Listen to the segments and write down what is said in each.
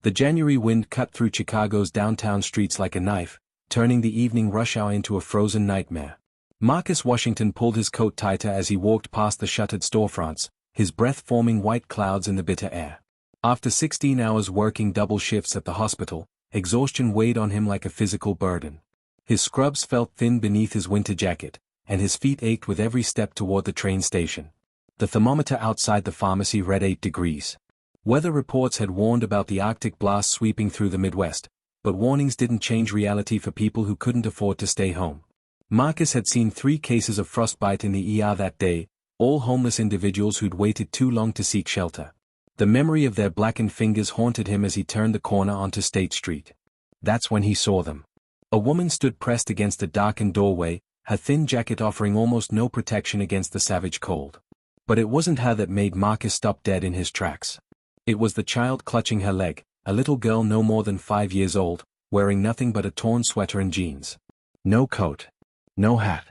The January wind cut through Chicago's downtown streets like a knife, turning the evening rush hour into a frozen nightmare. Marcus Washington pulled his coat tighter as he walked past the shuttered storefronts, his breath forming white clouds in the bitter air. After 16 hours working double shifts at the hospital, exhaustion weighed on him like a physical burden. His scrubs felt thin beneath his winter jacket, and his feet ached with every step toward the train station. The thermometer outside the pharmacy read 8 degrees. Weather reports had warned about the Arctic blast sweeping through the Midwest, but warnings didn't change reality for people who couldn't afford to stay home. Marcus had seen 3 cases of frostbite in the ER that day, all homeless individuals who'd waited too long to seek shelter. The memory of their blackened fingers haunted him as he turned the corner onto State Street. That's when he saw them. A woman stood pressed against a darkened doorway, her thin jacket offering almost no protection against the savage cold. But it wasn't her that made Marcus stop dead in his tracks. It was the child clutching her leg, a little girl no more than 5 years old, wearing nothing but a torn sweater and jeans. No coat. No hat.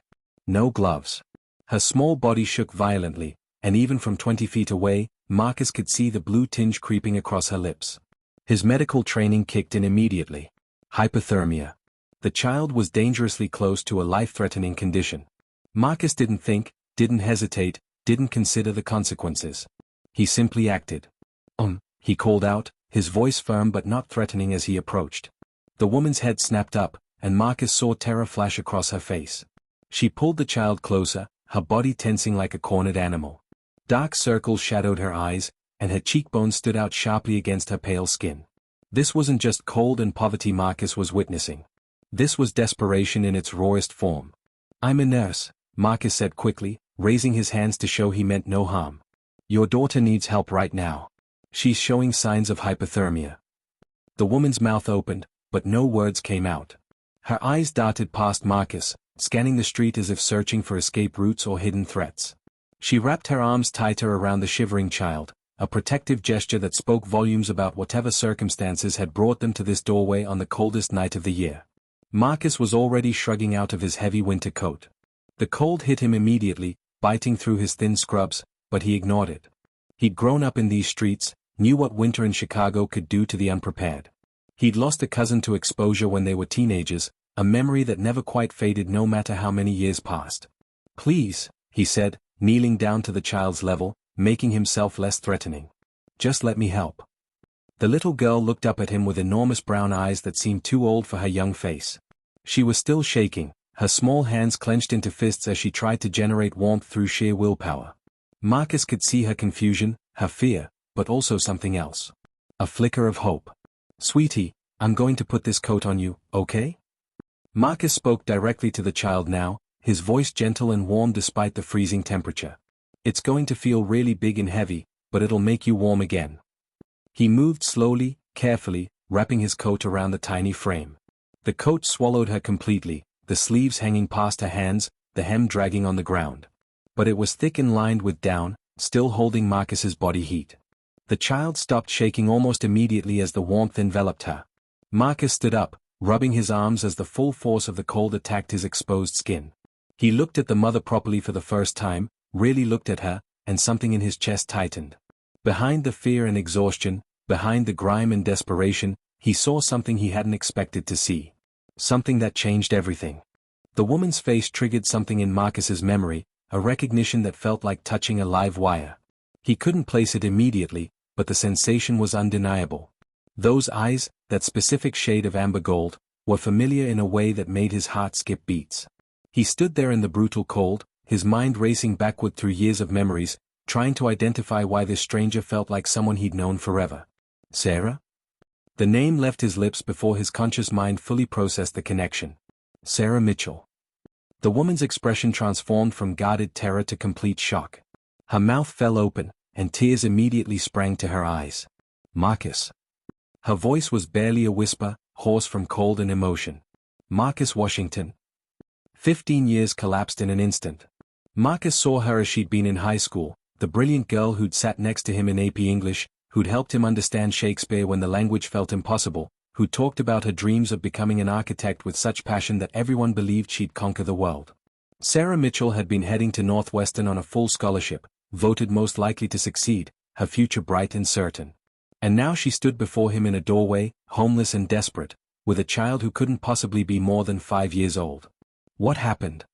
No gloves. Her small body shook violently, and even from 20 feet away, Marcus could see the blue tinge creeping across her lips. His medical training kicked in immediately. Hypothermia. The child was dangerously close to a life-threatening condition. Marcus didn't think, didn't hesitate, didn't consider the consequences. He simply acted. He called out, his voice firm but not threatening as he approached. The woman's head snapped up, and Marcus saw terror flash across her face. She pulled the child closer, her body tensing like a cornered animal. Dark circles shadowed her eyes, and her cheekbones stood out sharply against her pale skin. This wasn't just cold and poverty Marcus was witnessing. This was desperation in its rawest form. "I'm a nurse," Marcus said quickly, raising his hands to show he meant no harm. "Your daughter needs help right now. She's showing signs of hypothermia." The woman's mouth opened, but no words came out. Her eyes darted past Marcus, scanning the street as if searching for escape routes or hidden threats. She wrapped her arms tighter around the shivering child, a protective gesture that spoke volumes about whatever circumstances had brought them to this doorway on the coldest night of the year. Marcus was already shrugging out of his heavy winter coat. The cold hit him immediately, biting through his thin scrubs, but he ignored it. He'd grown up in these streets, knew what winter in Chicago could do to the unprepared. He'd lost a cousin to exposure when they were teenagers, a memory that never quite faded no matter how many years passed. "Please," he said, kneeling down to the child's level, making himself less threatening. "Just let me help." The little girl looked up at him with enormous brown eyes that seemed too old for her young face. She was still shaking, her small hands clenched into fists as she tried to generate warmth through sheer willpower. Marcus could see her confusion, her fear, but also something else. A flicker of hope. "Sweetie, I'm going to put this coat on you, okay?" Marcus spoke directly to the child now, his voice gentle and warm despite the freezing temperature. "It's going to feel really big and heavy, but it'll make you warm again." He moved slowly, carefully, wrapping his coat around the tiny frame. The coat swallowed her completely, the sleeves hanging past her hands, the hem dragging on the ground. But it was thick and lined with down, still holding Marcus's body heat. The child stopped shaking almost immediately as the warmth enveloped her. Marcus stood up, rubbing his arms as the full force of the cold attacked his exposed skin. He looked at the mother properly for the first time, really looked at her, and something in his chest tightened. Behind the fear and exhaustion, behind the grime and desperation, he saw something he hadn't expected to see. Something that changed everything. The woman's face triggered something in Marcus's memory, a recognition that felt like touching a live wire. He couldn't place it immediately, but the sensation was undeniable. Those eyes, that specific shade of amber gold, were familiar in a way that made his heart skip beats. He stood there in the brutal cold, his mind racing backward through years of memories, trying to identify why this stranger felt like someone he'd known forever. Sarah? The name left his lips before his conscious mind fully processed the connection. Sarah Mitchell. The woman's expression transformed from guarded terror to complete shock. Her mouth fell open, and tears immediately sprang to her eyes. "Marcus." Her voice was barely a whisper, hoarse from cold and emotion. "Marcus Washington." 15 years collapsed in an instant. Marcus saw her as she'd been in high school, the brilliant girl who'd sat next to him in AP English, who'd helped him understand Shakespeare when the language felt impossible, who talked about her dreams of becoming an architect with such passion that everyone believed she'd conquer the world. Sarah Mitchell had been heading to Northwestern on a full scholarship, voted most likely to succeed, her future bright and certain. And now she stood before him in a doorway, homeless and desperate, with a child who couldn't possibly be more than 5 years old. What happened?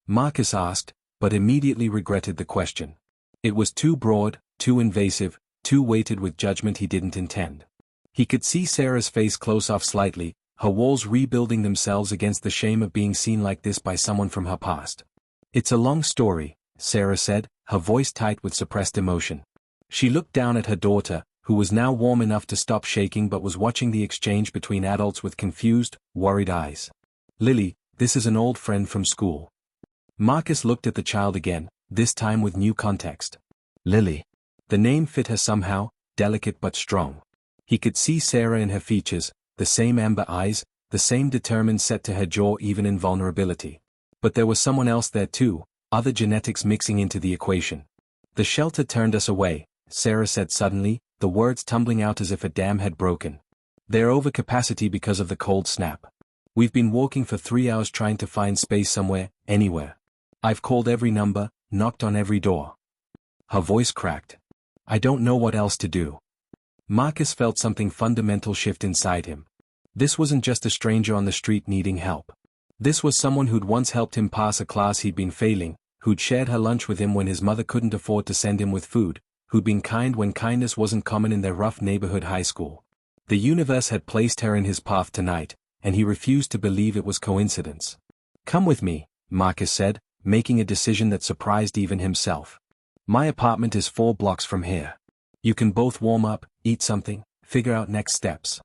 Marcus asked, but immediately regretted the question. It was too broad, too invasive, too weighted with judgment he didn't intend. He could see Sarah's face close off slightly, her walls rebuilding themselves against the shame of being seen like this by someone from her past. It's a long story, Sarah said, her voice tight with suppressed emotion. She looked down at her daughter, who was now warm enough to stop shaking but was watching the exchange between adults with confused, worried eyes. Lily, this is an old friend from school. Marcus looked at the child again, this time with new context. Lily. The name fit her somehow, delicate but strong. He could see Sarah in her features, the same amber eyes, the same determined set to her jaw even in vulnerability. But there was someone else there too, other genetics mixing into the equation. The shelter turned us away, Sarah said suddenly, the words tumbling out as if a dam had broken. They're over capacity because of the cold snap. We've been walking for 3 hours trying to find space somewhere, anywhere. I've called every number, knocked on every door. Her voice cracked. I don't know what else to do. Marcus felt something fundamental shift inside him. This wasn't just a stranger on the street needing help. This was someone who'd once helped him pass a class he'd been failing, who'd shared her lunch with him when his mother couldn't afford to send him with food, who'd been kind when kindness wasn't common in their rough neighborhood high school. The universe had placed her in his path tonight, and he refused to believe it was coincidence. Come with me, Marcus said, making a decision that surprised even himself. My apartment is 4 blocks from here. You can both warm up, eat something, figure out next steps.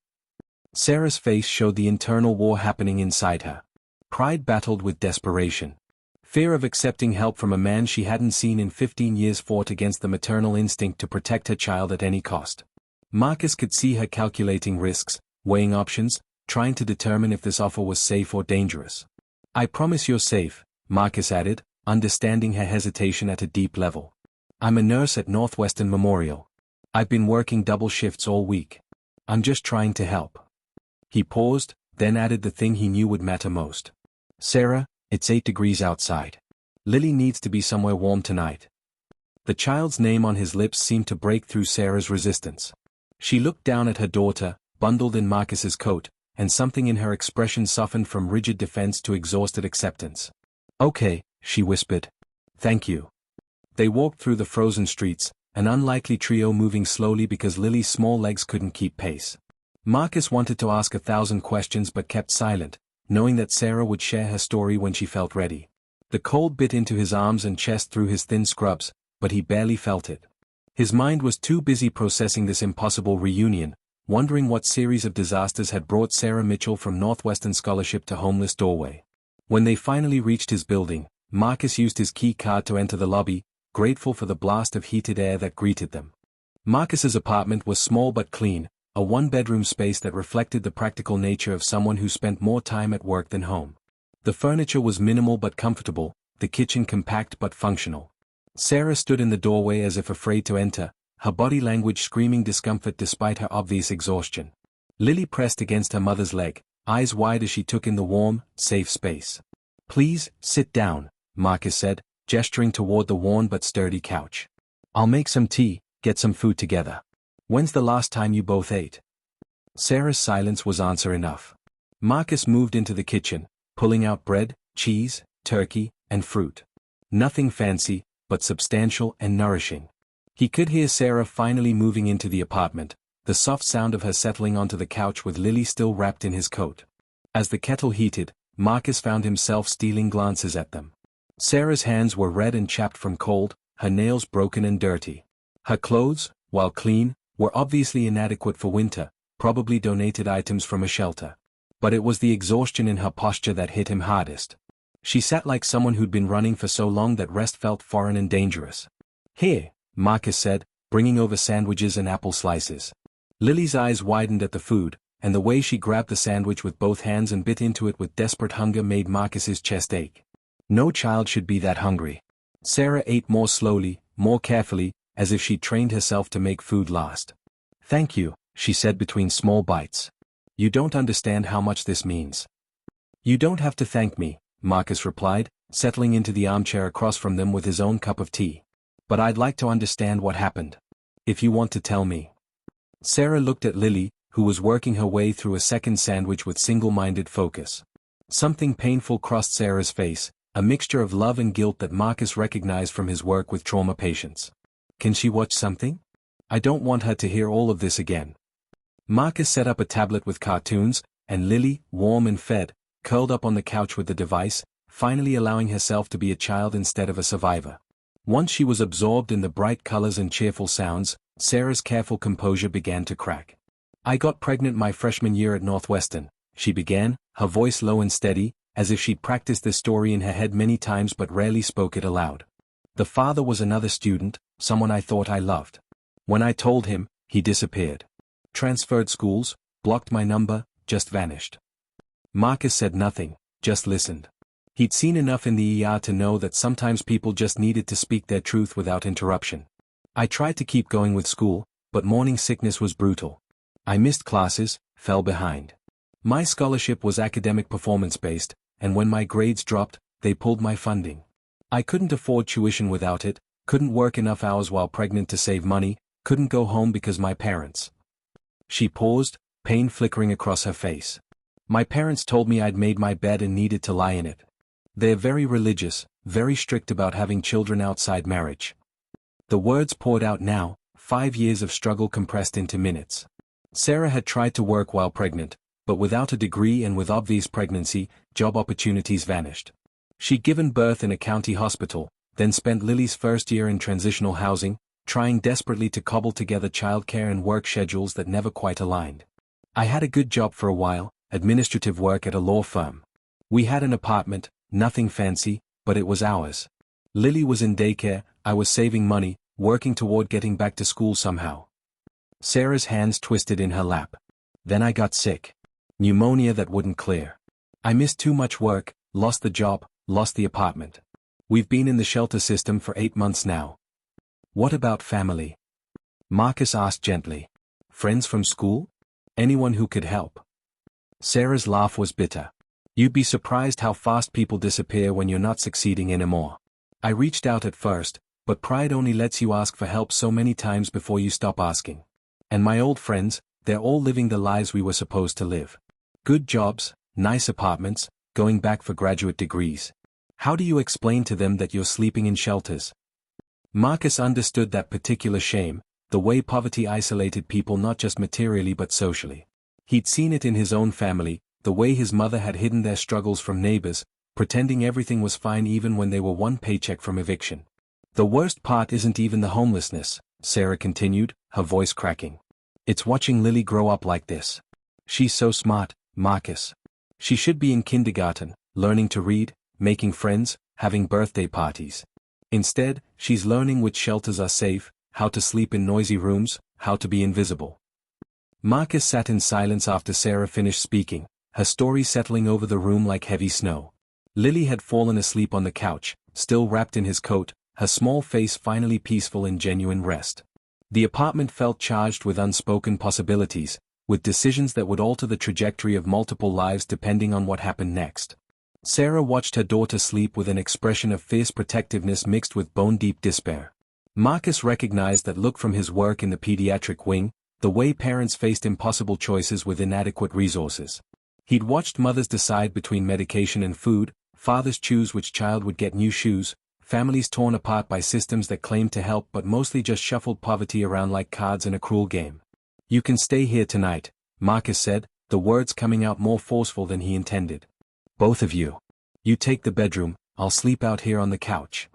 Sarah's face showed the internal war happening inside her. Pride battled with desperation. Fear of accepting help from a man she hadn't seen in 15 years fought against the maternal instinct to protect her child at any cost. Marcus could see her calculating risks, weighing options, trying to determine if this offer was safe or dangerous. I promise you're safe, Marcus added, understanding her hesitation at a deep level. I'm a nurse at Northwestern Memorial. I've been working double shifts all week. I'm just trying to help. He paused, then added the thing he knew would matter most. Sarah, it's 8 degrees outside. Lily needs to be somewhere warm tonight. The child's name on his lips seemed to break through Sarah's resistance. She looked down at her daughter, bundled in Marcus's coat, and something in her expression softened from rigid defense to exhausted acceptance. Okay, she whispered. Thank you. They walked through the frozen streets, an unlikely trio moving slowly because Lily's small legs couldn't keep pace. Marcus wanted to ask 1,000 questions but kept silent, knowing that Sarah would share her story when she felt ready. The cold bit into his arms and chest through his thin scrubs, but he barely felt it. His mind was too busy processing this impossible reunion, wondering what series of disasters had brought Sarah Mitchell from Northwestern scholarship to homeless doorway. When they finally reached his building, Marcus used his key card to enter the lobby, grateful for the blast of heated air that greeted them. Marcus's apartment was small but clean, a 1-bedroom space that reflected the practical nature of someone who spent more time at work than home. The furniture was minimal but comfortable, the kitchen compact but functional. Sarah stood in the doorway as if afraid to enter, her body language screaming discomfort despite her obvious exhaustion. Lily pressed against her mother's leg, eyes wide as she took in the warm, safe space. Please, sit down, Marcus said, gesturing toward the worn but sturdy couch. I'll make some tea, get some food together. When's the last time you both ate? Sarah's silence was answer enough. Marcus moved into the kitchen, pulling out bread, cheese, turkey, and fruit. Nothing fancy, but substantial and nourishing. He could hear Sarah finally moving into the apartment, the soft sound of her settling onto the couch with Lily still wrapped in his coat. As the kettle heated, Marcus found himself stealing glances at them. Sarah's hands were red and chapped from cold, her nails broken and dirty. Her clothes, while clean, were obviously inadequate for winter, probably donated items from a shelter. But it was the exhaustion in her posture that hit him hardest. She sat like someone who'd been running for so long that rest felt foreign and dangerous. Here, Marcus said, bringing over sandwiches and apple slices. Lily's eyes widened at the food, and the way she grabbed the sandwich with both hands and bit into it with desperate hunger made Marcus's chest ache. No child should be that hungry. Sarah ate more slowly, more carefully, as if she'd trained herself to make food last. Thank you, she said between small bites. You don't understand how much this means. You don't have to thank me, Marcus replied, settling into the armchair across from them with his own cup of tea. But I'd like to understand what happened. If you want to tell me. Sarah looked at Lily, who was working her way through a second sandwich with single-minded focus. Something painful crossed Sarah's face, a mixture of love and guilt that Marcus recognized from his work with trauma patients. Can she watch something? I don't want her to hear all of this again. Marcus set up a tablet with cartoons, and Lily, warm and fed, curled up on the couch with the device, finally allowing herself to be a child instead of a survivor. Once she was absorbed in the bright colors and cheerful sounds, Sarah's careful composure began to crack. I got pregnant my freshman year at Northwestern, she began, her voice low and steady, as if she'd practiced this story in her head many times but rarely spoke it aloud. The father was another student, someone I thought I loved. When I told him, he disappeared. Transferred schools, blocked my number, just vanished. Marcus said nothing, just listened. He'd seen enough in the ER to know that sometimes people just needed to speak their truth without interruption. I tried to keep going with school, but morning sickness was brutal. I missed classes, fell behind. My scholarship was academic performance-based, and when my grades dropped, they pulled my funding. I couldn't afford tuition without it, couldn't work enough hours while pregnant to save money, couldn't go home because my parents. She paused, pain flickering across her face. My parents told me I'd made my bed and needed to lie in it. They're very religious, very strict about having children outside marriage. The words poured out now, 5 years of struggle compressed into minutes. Sarah had tried to work while pregnant, but without a degree and with obvious pregnancy, job opportunities vanished. She'd given birth in a county hospital, then spent Lily's first year in transitional housing, trying desperately to cobble together childcare and work schedules that never quite aligned. I had a good job for a while, administrative work at a law firm. We had an apartment, nothing fancy, but it was ours. Lily was in daycare, I was saving money, working toward getting back to school somehow. Sarah's hands twisted in her lap. Then I got sick. Pneumonia that wouldn't clear. I missed too much work, lost the job, lost the apartment. We've been in the shelter system for 8 months now. What about family? Marcus asked gently. Friends from school? Anyone who could help? Sarah's laugh was bitter. You'd be surprised how fast people disappear when you're not succeeding anymore. I reached out at first, but pride only lets you ask for help so many times before you stop asking. And my old friends, they're all living the lives we were supposed to live. Good jobs, nice apartments, going back for graduate degrees. How do you explain to them that you're sleeping in shelters? Marcus understood that particular shame, the way poverty isolated people not just materially but socially. He'd seen it in his own family, the way his mother had hidden their struggles from neighbors, pretending everything was fine even when they were one paycheck from eviction. The worst part isn't even the homelessness, Sarah continued, her voice cracking. It's watching Lily grow up like this. She's so smart, Marcus. She should be in kindergarten, learning to read, making friends, having birthday parties. Instead, she's learning which shelters are safe, how to sleep in noisy rooms, how to be invisible. Marcus sat in silence after Sarah finished speaking, her story settling over the room like heavy snow. Lily had fallen asleep on the couch, still wrapped in his coat, her small face finally peaceful in genuine rest. The apartment felt charged with unspoken possibilities, with decisions that would alter the trajectory of multiple lives depending on what happened next. Sarah watched her daughter sleep with an expression of fierce protectiveness mixed with bone-deep despair. Marcus recognized that look from his work in the pediatric wing, the way parents faced impossible choices with inadequate resources. He'd watched mothers decide between medication and food, fathers choose which child would get new shoes, families torn apart by systems that claimed to help but mostly just shuffled poverty around like cards in a cruel game. You can stay here tonight, Marcus said, the words coming out more forceful than he intended. Both of you. You take the bedroom, I'll sleep out here on the couch.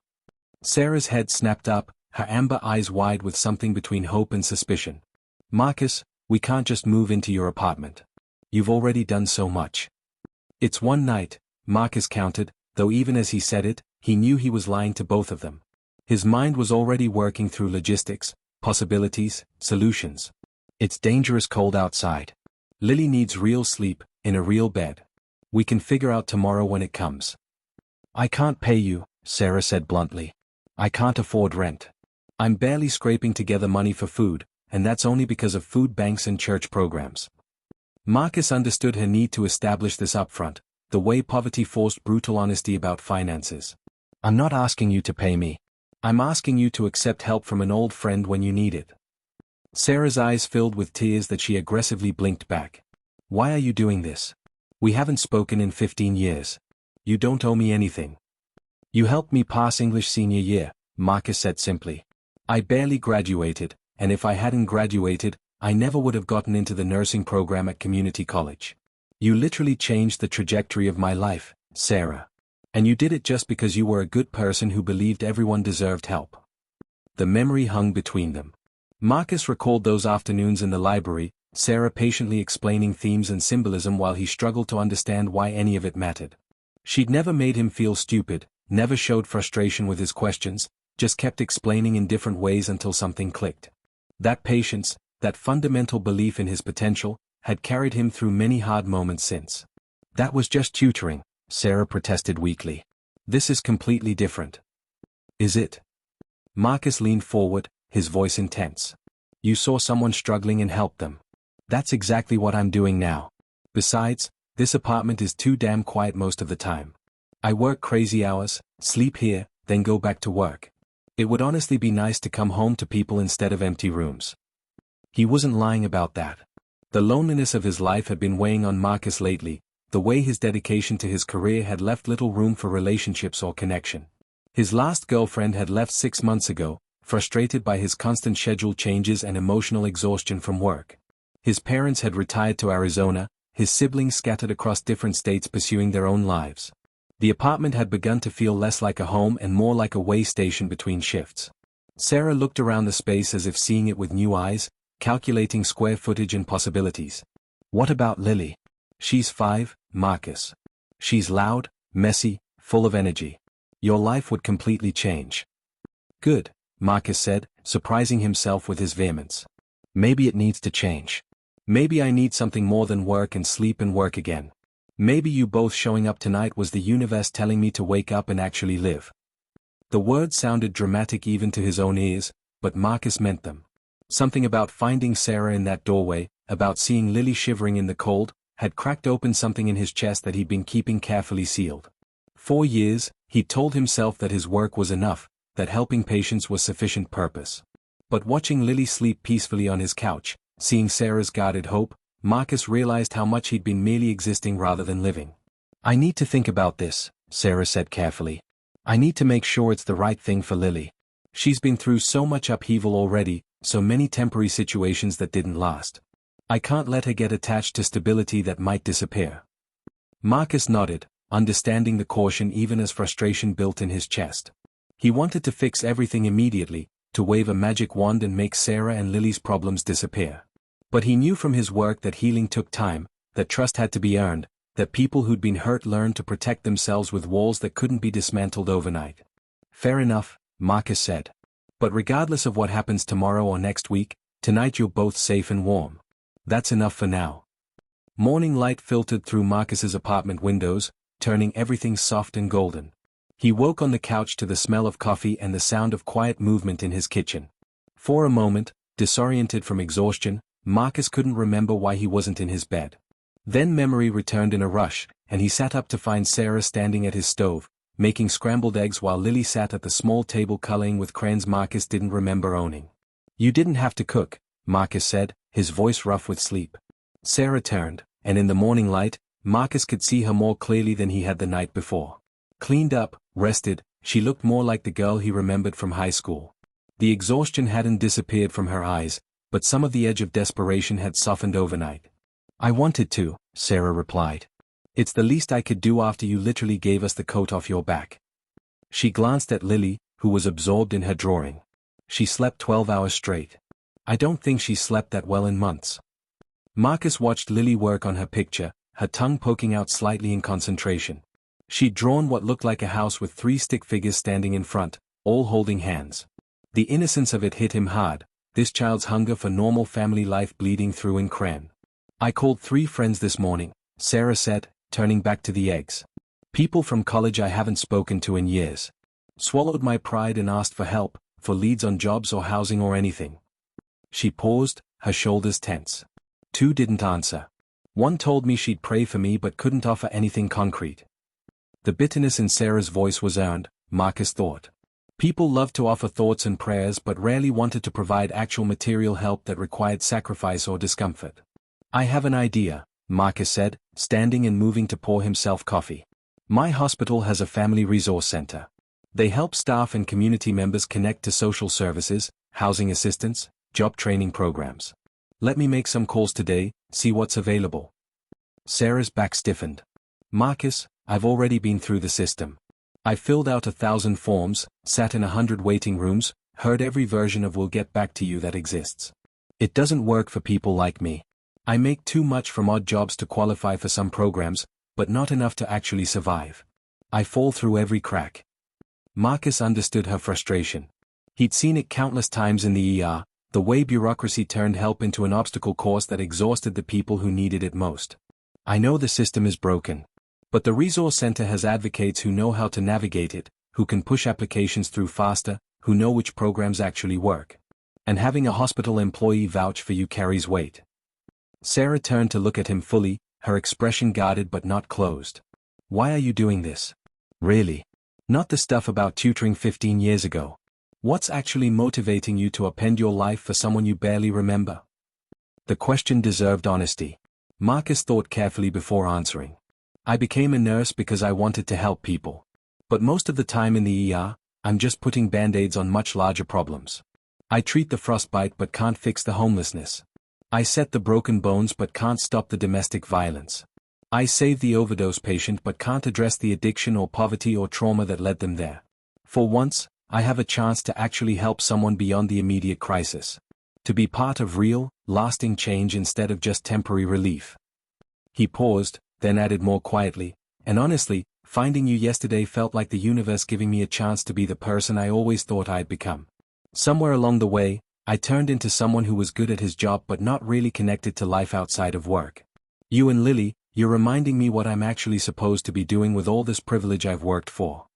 Sarah's head snapped up, her amber eyes wide with something between hope and suspicion. Marcus, we can't just move into your apartment. You've already done so much. It's one night, Marcus countered, though even as he said it, he knew he was lying to both of them. His mind was already working through logistics, possibilities, solutions. It's dangerous cold outside. Lily needs real sleep, in a real bed. We can figure out tomorrow when it comes. I can't pay you, Sarah said bluntly. I can't afford rent. I'm barely scraping together money for food, and that's only because of food banks and church programs. Marcus understood her need to establish this upfront, the way poverty forced brutal honesty about finances. I'm not asking you to pay me. I'm asking you to accept help from an old friend when you need it. Sarah's eyes filled with tears that she aggressively blinked back. Why are you doing this? We haven't spoken in 15 years. You don't owe me anything. You helped me pass English senior year, Marcus said simply. I barely graduated, and if I hadn't graduated, I never would have gotten into the nursing program at community college. You literally changed the trajectory of my life, Sarah. And you did it just because you were a good person who believed everyone deserved help. The memory hung between them. Marcus recalled those afternoons in the library, Sarah patiently explaining themes and symbolism while he struggled to understand why any of it mattered. She'd never made him feel stupid, never showed frustration with his questions, just kept explaining in different ways until something clicked. That patience, that fundamental belief in his potential, had carried him through many hard moments since. That was just tutoring, Sarah protested weakly. This is completely different. Is it? Marcus leaned forward, his voice intense. You saw someone struggling and helped them. That's exactly what I'm doing now. Besides, this apartment is too damn quiet most of the time. I work crazy hours, sleep here, then go back to work. It would honestly be nice to come home to people instead of empty rooms. He wasn't lying about that. The loneliness of his life had been weighing on Marcus lately, the way his dedication to his career had left little room for relationships or connection. His last girlfriend had left 6 months ago, frustrated by his constant schedule changes and emotional exhaustion from work. His parents had retired to Arizona, his siblings scattered across different states pursuing their own lives. The apartment had begun to feel less like a home and more like a way station between shifts. Sarah looked around the space as if seeing it with new eyes, calculating square footage and possibilities. What about Lily? She's 5, Marcus. She's loud, messy, full of energy. Your life would completely change. Good, Marcus said, surprising himself with his vehemence. Maybe it needs to change. Maybe I need something more than work and sleep and work again. Maybe you both showing up tonight was the universe telling me to wake up and actually live. The words sounded dramatic even to his own ears, but Marcus meant them. Something about finding Sarah in that doorway, about seeing Lily shivering in the cold, had cracked open something in his chest that he'd been keeping carefully sealed. For years, he'd told himself that his work was enough, that helping patients was sufficient purpose. But watching Lily sleep peacefully on his couch, seeing Sarah's guarded hope, Marcus realized how much he'd been merely existing rather than living. I need to think about this, Sarah said carefully. I need to make sure it's the right thing for Lily. She's been through so much upheaval already, so many temporary situations that didn't last. I can't let her get attached to stability that might disappear. Marcus nodded, understanding the caution even as frustration built in his chest. He wanted to fix everything immediately, to wave a magic wand and make Sarah and Lily's problems disappear. But he knew from his work that healing took time, that trust had to be earned, that people who'd been hurt learned to protect themselves with walls that couldn't be dismantled overnight. Fair enough, Marcus said. But regardless of what happens tomorrow or next week, tonight you're both safe and warm. That's enough for now. Morning light filtered through Marcus's apartment windows, turning everything soft and golden. He woke on the couch to the smell of coffee and the sound of quiet movement in his kitchen. For a moment, disoriented from exhaustion, Marcus couldn't remember why he wasn't in his bed. Then memory returned in a rush, and he sat up to find Sarah standing at his stove, making scrambled eggs while Lily sat at the small table coloring with crayons Marcus didn't remember owning. You didn't have to cook, Marcus said, his voice rough with sleep. Sarah turned, and in the morning light, Marcus could see her more clearly than he had the night before. Cleaned up, rested, she looked more like the girl he remembered from high school. The exhaustion hadn't disappeared from her eyes, but some of the edge of desperation had softened overnight. I wanted to, Sarah replied. It's the least I could do after you literally gave us the coat off your back. She glanced at Lily, who was absorbed in her drawing. She slept 12 hours straight. I don't think she slept that well in months. Marcus watched Lily work on her picture, her tongue poking out slightly in concentration. She'd drawn what looked like a house with 3 stick figures standing in front, all holding hands. The innocence of it hit him hard, this child's hunger for normal family life bleeding through in crayon. I called 3 friends this morning, Sarah said, turning back to the eggs. People from college I haven't spoken to in years. Swallowed my pride and asked for help, for leads on jobs or housing or anything. She paused, her shoulders tense. 2 didn't answer. 1 told me she'd pray for me but couldn't offer anything concrete. The bitterness in Sarah's voice was earned, Marcus thought. People loved to offer thoughts and prayers but rarely wanted to provide actual material help that required sacrifice or discomfort. I have an idea, Marcus said, standing and moving to pour himself coffee. My hospital has a family resource center. They help staff and community members connect to social services, housing assistance, job training programs. Let me make some calls today, see what's available. Sarah's back stiffened. Marcus, I've already been through the system. I filled out 1,000 forms, sat in 100 waiting rooms, heard every version of "we'll get back to you" that exists. It doesn't work for people like me. I make too much from odd jobs to qualify for some programs, but not enough to actually survive. I fall through every crack. Marcus understood her frustration. He'd seen it countless times in the ER, the way bureaucracy turned help into an obstacle course that exhausted the people who needed it most. I know the system is broken. But the resource center has advocates who know how to navigate it, who can push applications through faster, who know which programs actually work. And having a hospital employee vouch for you carries weight. Sarah turned to look at him fully, her expression guarded but not closed. Why are you doing this? Really? Not the stuff about tutoring 15 years ago. What's actually motivating you to upend your life for someone you barely remember? The question deserved honesty. Marcus thought carefully before answering. I became a nurse because I wanted to help people. But most of the time in the ER, I'm just putting band-aids on much larger problems. I treat the frostbite but can't fix the homelessness. I set the broken bones but can't stop the domestic violence. I save the overdose patient but can't address the addiction or poverty or trauma that led them there. For once, I have a chance to actually help someone beyond the immediate crisis. To be part of real, lasting change instead of just temporary relief. He paused, then added more quietly, and honestly, finding you yesterday felt like the universe giving me a chance to be the person I always thought I'd become. Somewhere along the way, I turned into someone who was good at his job but not really connected to life outside of work. You and Lily, you're reminding me what I'm actually supposed to be doing with all this privilege I've worked for.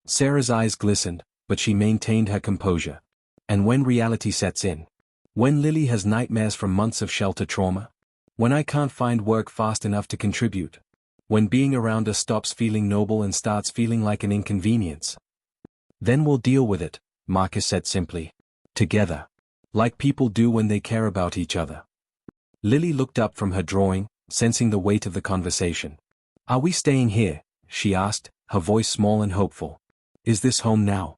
Sarah's eyes glistened, but she maintained her composure. And when reality sets in? When Lily has nightmares from months of shelter trauma? When I can't find work fast enough to contribute? When being around us stops feeling noble and starts feeling like an inconvenience? Then we'll deal with it, Marcus said simply. Together. Like people do when they care about each other. Lily looked up from her drawing, sensing the weight of the conversation. Are we staying here? She asked, her voice small and hopeful. Is this home now?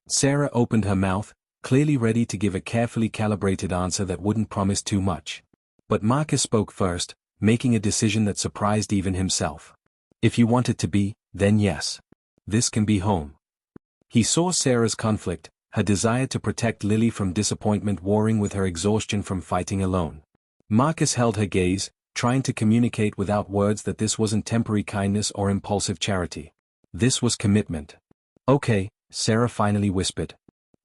Sarah opened her mouth, clearly ready to give a carefully calibrated answer that wouldn't promise too much. But Marcus spoke first, making a decision that surprised even himself. If you want it to be, then yes. This can be home. He saw Sarah's conflict, her desire to protect Lily from disappointment warring with her exhaustion from fighting alone. Marcus held her gaze, trying to communicate without words that this wasn't temporary kindness or impulsive charity. This was commitment. Okay, Sarah finally whispered.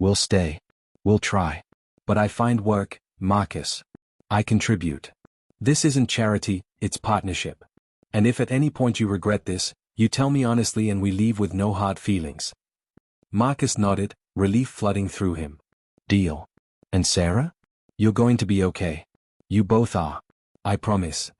We'll stay. We'll try. But I find work, Marcus. I contribute. This isn't charity, it's partnership. And if at any point you regret this, you tell me honestly and we leave with no hard feelings. Marcus nodded, relief flooding through him. Deal. And Sarah? You're going to be okay. You both are. I promise.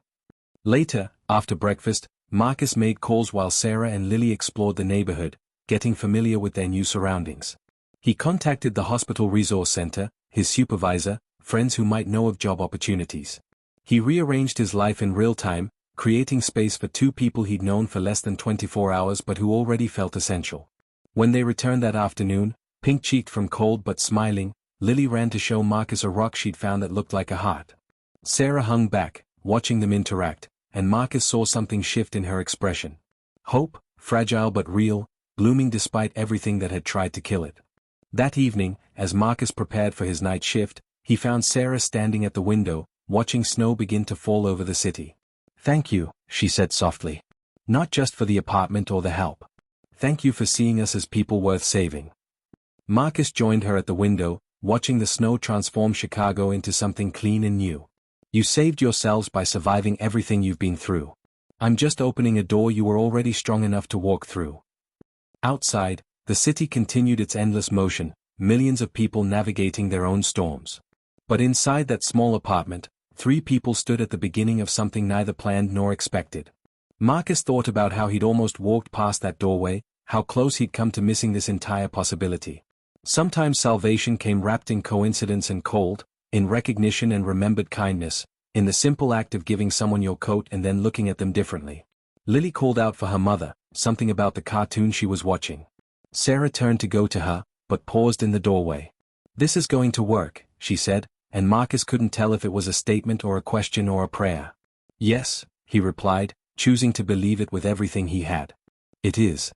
Later, after breakfast, Marcus made calls while Sarah and Lily explored the neighborhood, getting familiar with their new surroundings. He contacted the hospital resource center, his supervisor, friends who might know of job opportunities. He rearranged his life in real time, creating space for two people he'd known for less than 24 hours but who already felt essential. When they returned that afternoon, pink-cheeked from cold but smiling, Lily ran to show Marcus a rock she'd found that looked like a heart. Sarah hung back, watching them interact, and Marcus saw something shift in her expression. Hope, fragile but real, blooming despite everything that had tried to kill it. That evening, as Marcus prepared for his night shift, he found Sarah standing at the window, watching snow begin to fall over the city. Thank you, she said softly. Not just for the apartment or the help. Thank you for seeing us as people worth saving. Marcus joined her at the window, watching the snow transform Chicago into something clean and new. You saved yourselves by surviving everything you've been through. I'm just opening a door you were already strong enough to walk through. Outside, the city continued its endless motion, millions of people navigating their own storms. But inside that small apartment, 3 people stood at the beginning of something neither planned nor expected. Marcus thought about how he'd almost walked past that doorway, how close he'd come to missing this entire possibility. Sometimes salvation came wrapped in coincidence and cold, in recognition and remembered kindness, in the simple act of giving someone your coat and then looking at them differently. Lily called out for her mother, something about the cartoon she was watching. Sarah turned to go to her, but paused in the doorway. "This is going to work," she said, and Marcus couldn't tell if it was a statement or a question or a prayer. "Yes," he replied, choosing to believe it with everything he had. "It is."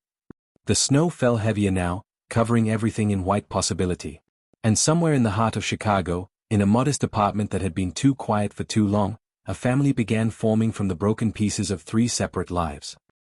The snow fell heavier now, covering everything in white possibility. And somewhere in the heart of Chicago, in a modest apartment that had been too quiet for too long, a family began forming from the broken pieces of 3 separate lives.